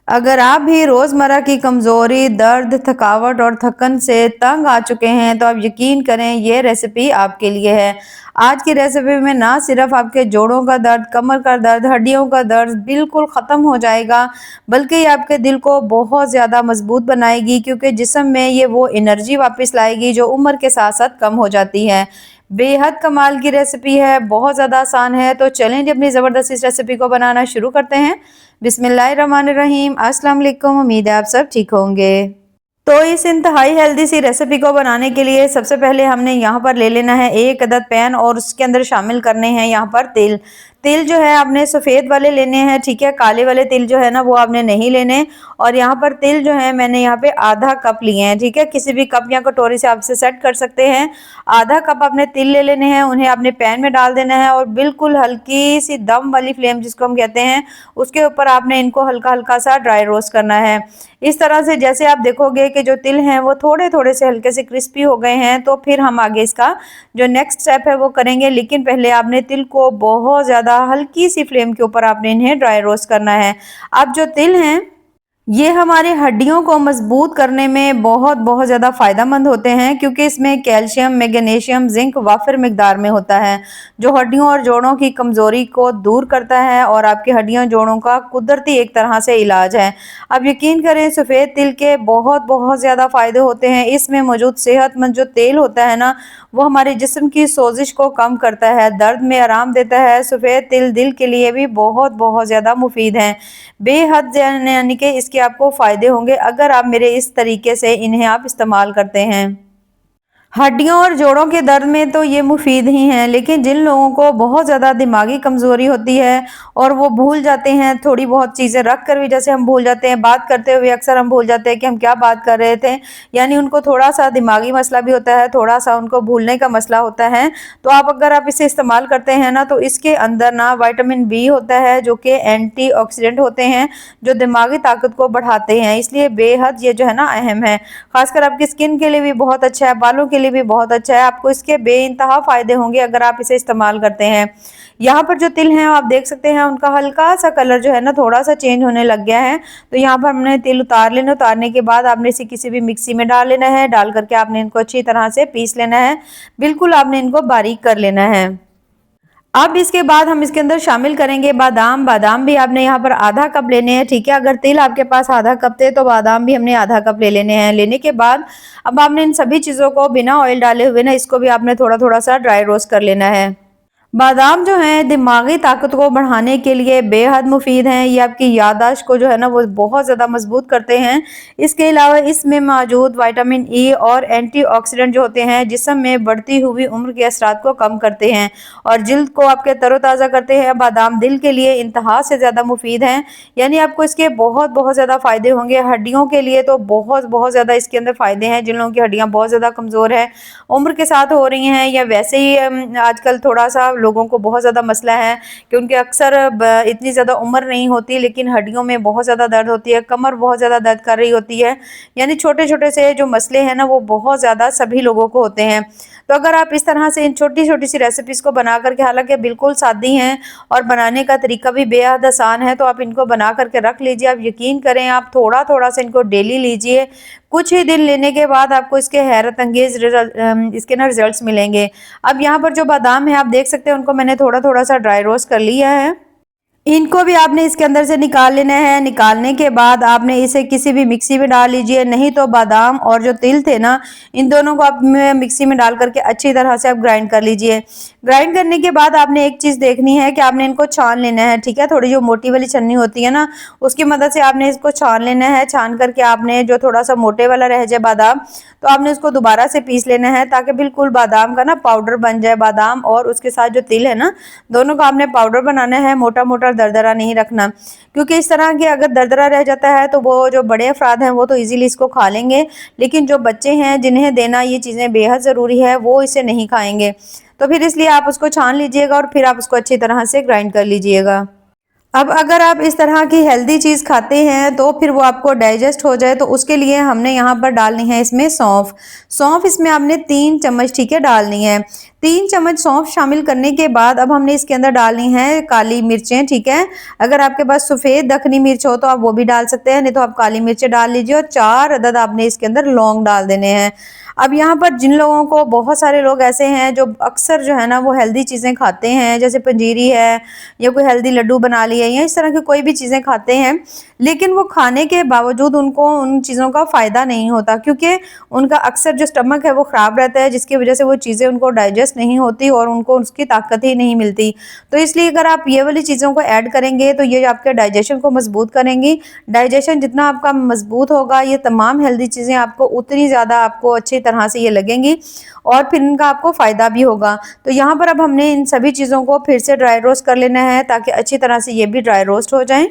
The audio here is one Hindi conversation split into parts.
अगर आप भी रोज़मर्रा की कमज़ोरी, दर्द, थकावट और थकन से तंग आ चुके हैं तो आप यकीन करें ये रेसिपी आपके लिए है। आज की रेसिपी में ना सिर्फ आपके जोड़ों का दर्द, कमर का दर्द, हड्डियों का दर्द बिल्कुल ख़त्म हो जाएगा, बल्कि ये आपके दिल को बहुत ज़्यादा मज़बूत बनाएगी, क्योंकि जिस्म में ये वो एनर्जी वापस लाएगी जो उम्र के साथ-साथ कम हो जाती है। बेहद कमाल की रेसिपी है, बहुत ज़्यादा आसान है, तो चलें जी अपनी ज़बरदस्त इस रेसिपी को बनाना शुरू करते हैं। बिस्मिल्लाहिर्रहमानिर्रहीम। अस्सलाम वालेकुम। उम्मीद है आप सब ठीक होंगे। तो इस इंतहाई हेल्दी सी रेसिपी को बनाने के लिए सबसे पहले हमने यहाँ पर ले लेना है 1 अदद पैन और उसके अंदर शामिल करने हैं यहाँ पर तिल। तिल जो है आपने सफ़ेद वाले लेने हैं, ठीक है, काले वाले तिल जो है ना वो आपने नहीं लेने। और यहाँ पर तिल जो है मैंने यहाँ पे आधा कप लिए हैं, ठीक है, किसी भी कप या कटोरी से आप इसे सेट कर सकते हैं। आधा कप आपने तिल ले लेने हैं, उन्हें आपने पैन में डाल देना है और बिल्कुल हल्की सी दम वाली फ्लेम जिसको हम कहते हैं उसके ऊपर आपने इनको हल्का हल्का सा ड्राई रोस्ट करना है। इस तरह से जैसे आप देखोगे कि जो तिल हैं वो थोड़े थोड़े से हल्के से क्रिस्पी हो गए हैं, तो फिर हम आगे इसका जो नेक्स्ट स्टेप है वो करेंगे। लेकिन पहले आपने तिल को बहुत ज़्यादा हल्की सी फ्लेम के ऊपर आपने इन्हें ड्राई रोस्ट करना है। अब जो तिल हैं ये हमारी हड्डियों को मजबूत करने में बहुत ज़्यादा फ़ायदेमंद होते हैं, क्योंकि इसमें कैल्शियम, मैग्नीशियम, जिंक वाफिर मिकदार में होता है, जो हड्डियों और जोड़ों की कमज़ोरी को दूर करता है और आपकी हड्डियों जोड़ों का कुदरती एक तरह से इलाज है। अब यकीन करें सफ़ेद तिल के बहुत ज़्यादा फ़ायदे होते हैं। इसमें मौजूद सेहतमंद जो तेल होता है ना वो हमारे जिस्म की सोजिश को कम करता है, दर्द में आराम देता है। सफ़ेद तिल दिल के लिए भी बहुत ज़्यादा मुफीद हैं, बेहद, यानी कि इसके आपको फ़ायदे होंगे अगर आप मेरे इस तरीके से इन्हें आप इस्तेमाल करते हैं। हड्डियों और जोड़ों के दर्द में तो ये मुफीद ही हैं, लेकिन जिन लोगों को बहुत ज़्यादा दिमागी कमज़ोरी होती है और वो भूल जाते हैं थोड़ी बहुत चीज़ें रख कर भी, जैसे हम भूल जाते हैं बात करते हुए, अक्सर हम भूल जाते हैं कि हम क्या बात कर रहे थे, यानी उनको थोड़ा सा दिमागी मसला भी होता है, थोड़ा सा उनको भूलने का मसला होता है। तो अगर आप इसे इस्तेमाल करते हैं ना तो इसके अंदर ना विटामिन बी होता है जो कि एंटीऑक्सीडेंट होते हैं, जो दिमागी ताकत को बढ़ाते हैं, इसलिए बेहद ये जो है ना अहम है। खासकर आपकी स्किन के लिए भी बहुत अच्छा है, बालों के लिए भी बहुत अच्छा है, आपको इसके बेइंतहा फायदे होंगे अगर आप इसे इस्तेमाल करते हैं। यहाँ पर जो तिल हैं आप देख सकते हैं उनका हल्का सा कलर जो है ना थोड़ा सा चेंज होने लग गया है। तो यहाँ पर हमने तिल उतार लेना, उतारने के बाद आपने इसे किसी भी मिक्सी में डाल लेना है, डाल करके आपने इनको अच्छी तरह से पीस लेना है, बिल्कुल आपने इनको बारीक कर लेना है। अब इसके बाद हम इसके अंदर शामिल करेंगे बादाम। बादाम भी आपने यहाँ पर आधा कप लेने हैं, ठीक है, अगर तिल आपके पास आधा कप थे तो बादाम भी हमने आधा कप ले लेने हैं। लेने के बाद अब आपने इन सभी चीज़ों को बिना ऑयल डाले हुए ना इसको भी आपने थोड़ा सा ड्राई रोस्ट कर लेना है। बादाम जो हैं दिमागी ताकत को बढ़ाने के लिए बेहद मुफीद हैं, ये आपकी याददाश्त को जो है ना वो बहुत ज़्यादा मजबूत करते हैं। इसके अलावा इसमें मौजूद विटामिन ई और एंटीऑक्सीडेंट जो होते हैं जिस्म में बढ़ती हुई उम्र के असरात को कम करते हैं और जिल्द को आपके तरोताज़ा करते हैं। बादाम दिल के लिए इंतहा से ज़्यादा मुफीद हैं, यानी आपको इसके बहुत ज़्यादा फ़ायदे होंगे। हड्डियों के लिए तो बहुत ज़्यादा इसके अंदर फ़ायदे हैं। जिन लोगों की हड्डियाँ बहुत ज़्यादा कमज़ोर है, उम्र के साथ हो रही हैं, या वैसे ही आजकल थोड़ा सा लोगों को बहुत ज़्यादा मसला है कि उनके अक्सर इतनी ज़्यादा उम्र नहीं होती लेकिन हड्डियों में बहुत ज़्यादा दर्द होती है, कमर बहुत ज़्यादा दर्द कर रही होती है, यानी छोटे छोटे से जो मसले हैं ना वो बहुत ज़्यादा सभी लोगों को होते हैं। तो अगर आप इस तरह से इन छोटी सी रेसिपीज़ को बना करके, हालांकि बिल्कुल सादी हैं और बनाने का तरीका भी बेहद आसान है, तो आप इनको बना करके रख लीजिए। आप यकीन करें आप थोड़ा से इनको डेली लीजिए, कुछ ही दिन लेने के बाद आपको इसके हैरत अंगेज इसके ना रिजल्ट्स मिलेंगे। अब यहाँ पर जो बादाम है आप देख सकते हैं उनको मैंने थोड़ा सा ड्राई रोस्ट कर लिया है। इनको भी आपने इसके अंदर से निकाल लेना है। निकालने के बाद आपने इसे किसी भी मिक्सी में डाल लीजिए, नहीं तो बादाम और जो तिल थे ना इन दोनों को आप मिक्सी में डाल करके अच्छी तरह से आप ग्राइंड कर लीजिए। ग्राइंड करने के बाद आपने एक चीज़ देखनी है कि आपने इनको छान लेना है, ठीक है, थोड़ी जो मोटी वाली छन्नी होती है ना उसकी मदद से आपने इसको छान लेना है। छान करके आपने जो थोड़ा सा मोटे वाला रह जाए बादाम तो आपने उसको दोबारा से पीस लेना है, ताकि बिल्कुल बादाम का ना पाउडर बन जाए। बादाम और उसके साथ जो तिल है ना दोनों का आपने पाउडर बनाना है, मोटा दरदरा नहीं रखना, क्योंकि इस तरह के अगर दरदरा रह जाता है तो वो जो बड़े अफराद हैं वो तो इजीली इसको खा लेंगे, लेकिन जो बच्चे हैं जिन्हें देना ये चीज़ें बेहद ज़रूरी है वो इसे नहीं खाएंगे। तो फिर इसलिए आप उसको छान लीजिएगा और फिर आप उसको अच्छी तरह से ग्राइंड कर लीजिएगा। अब अगर आप इस तरह की हेल्दी चीज़ खाते हैं तो फिर वो आपको डाइजेस्ट हो जाए, तो उसके लिए हमने यहाँ पर डालनी है इसमें सौंफ। सौंफ इसमें आपने 3 चम्मच, ठीक है, डालनी है। 3 चम्मच सौंफ शामिल करने के बाद अब हमने इसके अंदर डालनी है काली मिर्चें, ठीक है। अगर आपके पास सफ़ेद दखनी मिर्च हो तो आप वो भी डाल सकते हैं, नहीं तो आप काली मिर्चें डाल लीजिए और 4 अदद आपने इसके अंदर लौंग डाल देने हैं। अब यहाँ पर जिन लोगों को, बहुत सारे लोग ऐसे हैं जो अक्सर जो है ना वो हेल्दी चीज़ें खाते हैं, जैसे पंजीरी है या कोई हेल्दी लड्डू बना लिए या इस तरह की कोई भी चीज़ें खाते हैं, लेकिन वो खाने के बावजूद उनको उन चीज़ों का फ़ायदा नहीं होता, क्योंकि उनका अक्सर जो स्टमक है वो ख़राब रहता है, जिसकी वजह से वो चीज़ें उनको डाइजेस्ट नहीं होती और उनको उसकी ताकत ही नहीं मिलती। तो इसलिए अगर आप ये वाली चीज़ों को ऐड करेंगे तो ये आपके डाइजेशन को मजबूत करेंगी। डाइजेशन जितना आपका मजबूत होगा, ये तमाम हेल्दी चीज़ें आपको उतनी ज़्यादा आपको अच्छी तरह से ये लगेंगी और फिर इनका आपको फ़ायदा भी होगा। तो यहाँ पर अब हमने इन सभी चीज़ों को फिर से ड्राई रोस्ट कर लेना है, ताकि अच्छी तरह से ये भी ड्राई रोस्ट हो जाएं।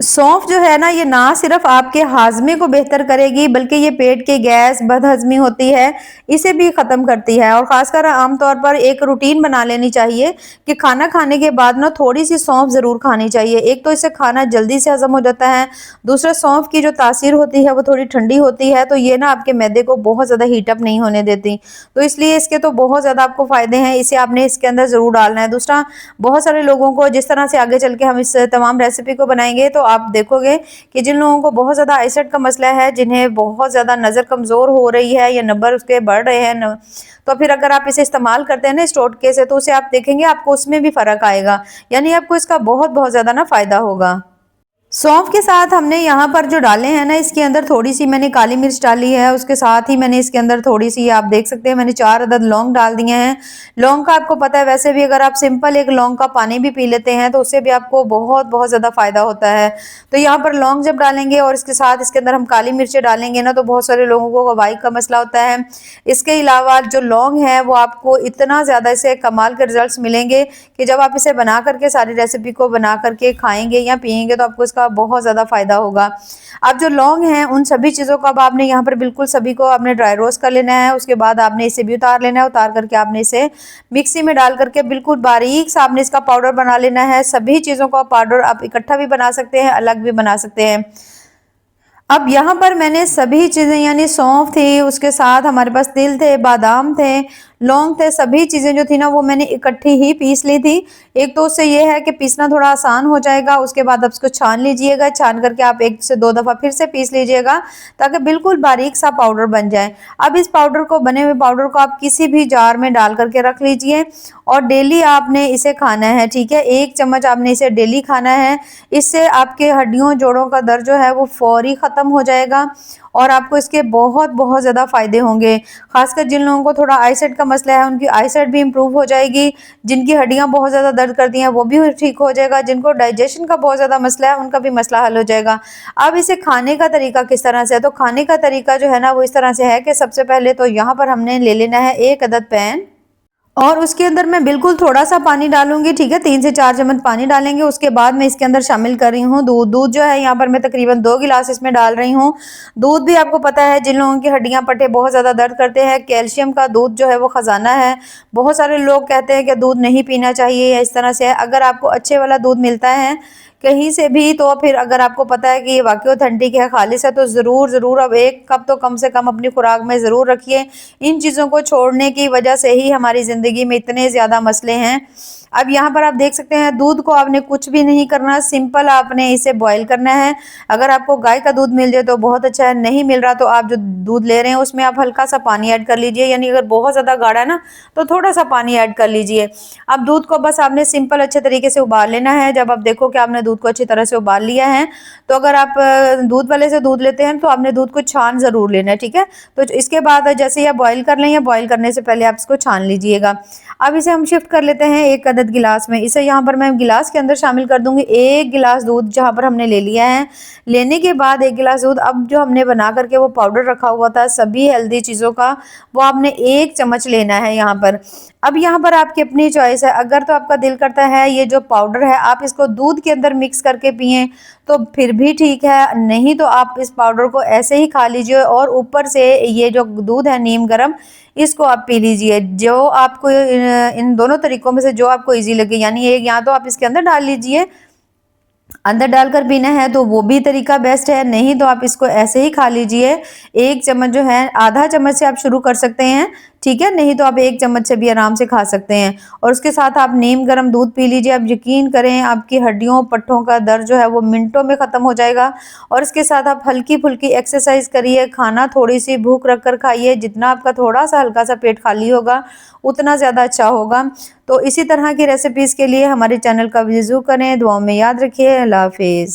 सौंफ जो है ना, ये ना सिर्फ आपके हाजमे को बेहतर करेगी, बल्कि ये पेट के गैस, बदहजमी होती है, इसे भी ख़त्म करती है। और ख़ासकर आमतौर पर एक रूटीन बना लेनी चाहिए कि खाना खाने के बाद ना थोड़ी सी सौंफ ज़रूर खानी चाहिए। एक तो इससे खाना जल्दी से हज़म हो जाता है, दूसरा सौंफ की जो तासीर होती है वो थोड़ी ठंडी होती है, तो ये ना आपके मैदे को बहुत ज़्यादा हीटअप नहीं होने देती। तो इसलिए इसके तो बहुत ज़्यादा आपको फ़ायदे हैं, इसे आपने इसके अंदर ज़रूर डालना है। दूसरा, बहुत सारे लोगों को, जिस तरह से आगे चल के हम इस तमाम रेसिपी को बनाएंगे, तो आप देखोगे कि जिन लोगों को बहुत ज़्यादा आईसाइट का मसला है, जिन्हें बहुत ज़्यादा नज़र कमज़ोर हो रही है या नंबर उसके बढ़ रहे हैं तो फिर अगर आप इसे इस्तेमाल करते हैं ना इस टोटके से, तो उसे आप देखेंगे आपको उसमें भी फ़र्क आएगा, यानी आपको इसका बहुत बहुत ज़्यादा ना फ़ायदा होगा। सौंफ के साथ हमने यहाँ पर जो डाले हैं ना, इसके अंदर थोड़ी सी मैंने काली मिर्च डाली है, उसके साथ ही मैंने इसके अंदर थोड़ी सी, आप देख सकते हैं, मैंने 4 अदद लौंग डाल दिए हैं। लौंग का आपको पता है, वैसे भी अगर आप सिंपल एक लौंग का पानी भी पी लेते हैं तो उससे भी आपको बहुत बहुत ज़्यादा फ़ायदा होता है। तो यहाँ पर लौंग जब डालेंगे और इसके साथ इसके अंदर हम काली मिर्चें डालेंगे ना, तो बहुत सारे लोगों को वबाई का मसला होता है। इसके अलावा जो लौंग है वो आपको इतना ज़्यादा इसे कमाल के रिजल्ट मिलेंगे कि जब आप इसे बना करके, सारी रेसिपी को बना करके खाएंगे या पियेंगे, तो आपको इसका बहुत ज़्यादा फ़ायदा होगा। अब जो लौंग हैं उन सभी चीज़ों को अब आपने यहाँ पर बिल्कुल सभी को आपने ड्राई रोस्ट कर लेना है। उसके बाद आपने इसे भी उतार लेना है, उतार करके आपने इसे मिक्सी में डाल करके बिल्कुल बारीक सा आपने इसका पाउडर बना लेना है। सभी चीज़ों का पाउडर आप इकट्ठा भी बना सकते हैं, अलग भी बना सकते हैं। अब यहाँ पर मैंने सभी चीज़ें, यानी सौंफ थी, उसके साथ हमारे पास तिल थे, बादाम थे, लौंग थे, सभी चीज़ें जो थी ना वो मैंने इकट्ठी ही पीस ली थी। एक तो उससे ये है कि पीसना थोड़ा आसान हो जाएगा। उसके बाद आप उसको छान लीजिएगा, छान करके आप 1 से 2 दफ़ा फिर से पीस लीजिएगा, ताकि बिल्कुल बारीक सा पाउडर बन जाए। अब इस पाउडर को, बने हुए पाउडर को आप किसी भी जार में डाल करके रख लीजिए और डेली आपने इसे खाना है, ठीक है। 1 चम्मच आपने इसे डेली खाना है। इससे आपके हड्डियों, जोड़ों का दर्द जो है वो फौरी ख़त्म हो जाएगा और आपको इसके बहुत बहुत ज़्यादा फ़ायदे होंगे। खासकर जिन लोगों को थोड़ा आईसाइट का मसला है, उनकी आईसाइट भी इम्प्रूव हो जाएगी। जिनकी हड्डियां बहुत ज़्यादा दर्द करती हैं वो भी ठीक हो जाएगा। जिनको डाइजेशन का बहुत ज़्यादा मसला है उनका भी मसला हल हो जाएगा। अब इसे खाने का तरीका किस तरह से है, तो खाने का तरीका जो है ना वो इस तरह से है कि सबसे पहले तो यहाँ पर हमने ले लेना है 1 अदद पैन और उसके अंदर मैं बिल्कुल थोड़ा सा पानी डालूंगी, ठीक है। 3 से 4 चम्मच पानी डालेंगे। उसके बाद मैं इसके अंदर शामिल कर रही हूँ दूध। दूध जो है यहाँ पर मैं तकरीबन 2 गिलास इसमें डाल रही हूँ। दूध भी आपको पता है, जिन लोगों की हड्डियाँ पट्टे बहुत ज़्यादा दर्द करते हैं, कैल्शियम का दूध जो है वो ख़जाना है। बहुत सारे लोग कहते हैं कि दूध नहीं पीना चाहिए या इस तरह से है। अगर आपको अच्छे वाला दूध मिलता है कहीं से भी, तो फिर अगर आपको पता है कि ये वाकई ऑथेंटिक है, खालिस है, तो ज़रूर अब 1 कप तो कम से कम अपनी खुराक में ज़रूर रखिए। इन चीज़ों को छोड़ने की वजह से ही हमारी ज़िंदगी में इतने ज़्यादा मसले हैं। अब यहाँ पर आप देख सकते हैं, दूध को आपने कुछ भी नहीं करना, सिंपल आपने इसे बॉईल करना है। अगर आपको गाय का दूध मिल जाए तो बहुत अच्छा है, नहीं मिल रहा तो आप जो दूध ले रहे हैं उसमें आप हल्का सा पानी ऐड कर लीजिए, यानी अगर बहुत ज़्यादा गाढ़ा है ना तो थोड़ा सा पानी ऐड कर लीजिए। अब दूध को बस आपने सिंपल अच्छे तरीके से उबाल लेना है। जब आप देखो कि आपने दूध को अच्छी तरह से उबाल लिया है, तो अगर आप दूध वाले से दूध लेते हैं तो आपने दूध को छान ज़रूर लेना है, ठीक है। तो इसके बाद जैसे ही आप बॉईल कर लें या बॉईल करने से पहले आप इसको छान लीजिएगा। अब इसे हम शिफ्ट कर लेते हैं 1 अदद गिलास में। इसे यहाँ पर मैं गिलास के अंदर शामिल कर दूंगी। 1 गिलास दूध जहाँ पर हमने ले लिया है। लेने के बाद 1 गिलास दूध, अब जो हमने बना करके वो पाउडर रखा हुआ था सभी हेल्दी चीज़ों का, वो आपने 1 चम्मच लेना है यहाँ पर। अब यहाँ पर आपकी अपनी चॉइस है। अगर तो आपका दिल करता है ये जो पाउडर है आप इसको दूध के अंदर मिक्स करके पिएं तो फिर भी ठीक है, नहीं तो आप इस पाउडर को ऐसे ही खा लीजिए और ऊपर से ये जो दूध है नीम गर्म, इसको आप पी लीजिए। जो आपको इन दोनों तरीकों में से जो आपको इजी लगे, यानी एक या तो आप इसके अंदर डाल लीजिए, अंदर डालकर पीना है तो वो भी तरीका बेस्ट है, नहीं तो आप इसको ऐसे ही खा लीजिए। 1 चम्मच जो है, आधा चम्मच से आप शुरू कर सकते हैं, ठीक है, नहीं तो आप 1 चम्मच से भी आराम से खा सकते हैं। और उसके साथ आप नीम गर्म दूध पी लीजिए। आप यकीन करें आपकी हड्डियों, पट्ठों का दर्द जो है वो मिनटों में ख़त्म हो जाएगा। और इसके साथ आप हल्की-फुल्की एक्सरसाइज़ करिए, खाना थोड़ी-सी भूख रख कर खाइए, जितना आपका थोड़ा-सा हल्का-सा पेट खाली होगा, उतना ज़्यादा अच्छा होगा। तो इसी तरह की रेसिपीज़ के लिए हमारे चैनल का विज़िट करें। दुआओं में याद रखिए। अल्लाह हाफ़िज़।